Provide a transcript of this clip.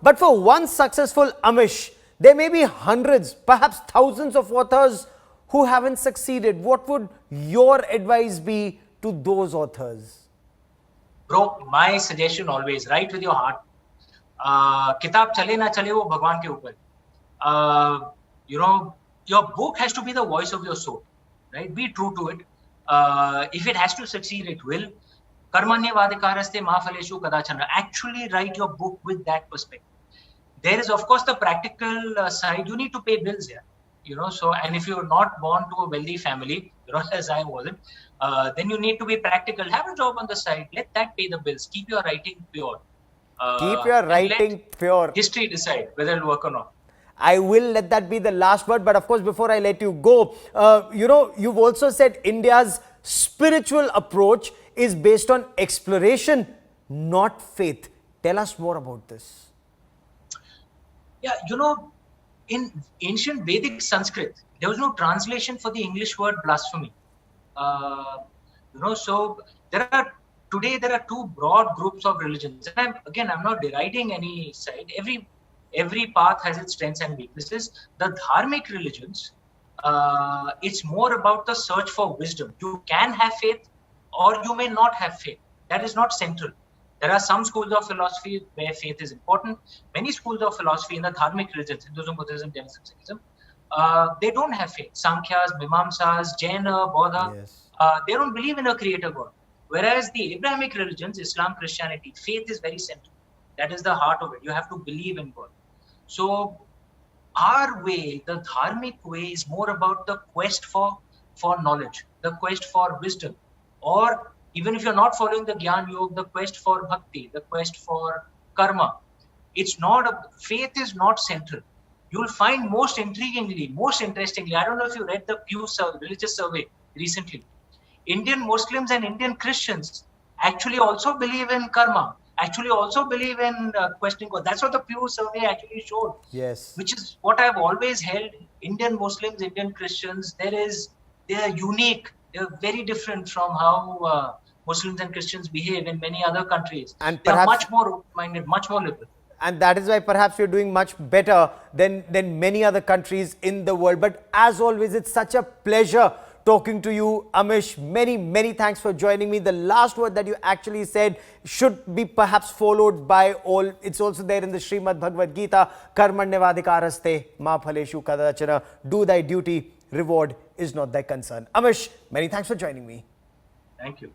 But for one successful Amish, there may be hundreds, perhaps thousands of authors who haven't succeeded. What would your advice be to those authors? Bro, my suggestion always, write with your heart. किताब चले ना चले वो भगवान के ऊपर. Your book has to be the voice of your soul, right? Be true to it. If it has to succeed, it will. Karmanyavadikaraste ma phaleshu kadachana. Actually write your book with that perspective. There is, of course, the practical side. You need to pay bills here, So, and if you're not born to a wealthy family, as I wasn't, then you need to be practical. Have a job on the side. Let that pay the bills. Keep your writing pure. Keep your writing pure. History decide whether it'll work or not. I will let that be the last word. But of course, before I let you go, you've also said India's spiritual approach is based on exploration, not faith. Tell us more about this. Yeah, in ancient Vedic Sanskrit, there was no translation for the English word blasphemy. So there are two broad groups of religions. And I'm not deriding any side. Every path has its strengths and weaknesses. The dharmic religions, it's more about the search for wisdom. You can have faith or you may not have faith. That is not central. There are some schools of philosophy where faith is important. Many schools of philosophy in the dharmic religions, Hinduism, Buddhism, Jainism, Sikhism, they don't have faith. Samkhyas, Mimamsas, Jaina, Buddha, they don't believe in a creator God. Whereas the Abrahamic religions, Islam, Christianity, faith is very central. That is the heart of it. You have to believe in God. So our way, the dharmic way, is more about the quest for knowledge, the quest for wisdom, or even if you're not following the Gyan Yoga, the quest for bhakti, the quest for karma. Faith is not central. You'll find most interestingly, I don't know if you read the Pew religious survey recently. Indian Muslims and Indian Christians actually also believe in karma, actually also believe in questioning God. That's what the Pew survey actually showed. Yes. Which is what I've always held. Indian Muslims, Indian Christians, they are unique. They're very different from how Muslims and Christians behave in many other countries. And they are much more open-minded, much more liberal. And that is why perhaps you're doing much better than many other countries in the world. But as always, it's such a pleasure talking to you, Amish. Many, many thanks for joining me. The last word that you actually said should be perhaps followed by all. It's also there in the Srimad Bhagavad Gita. Karmanyavadikaraste ma phaleshu kadachana. Do thy duty. Reward is not thy concern. Amish, many thanks for joining me. Thank you.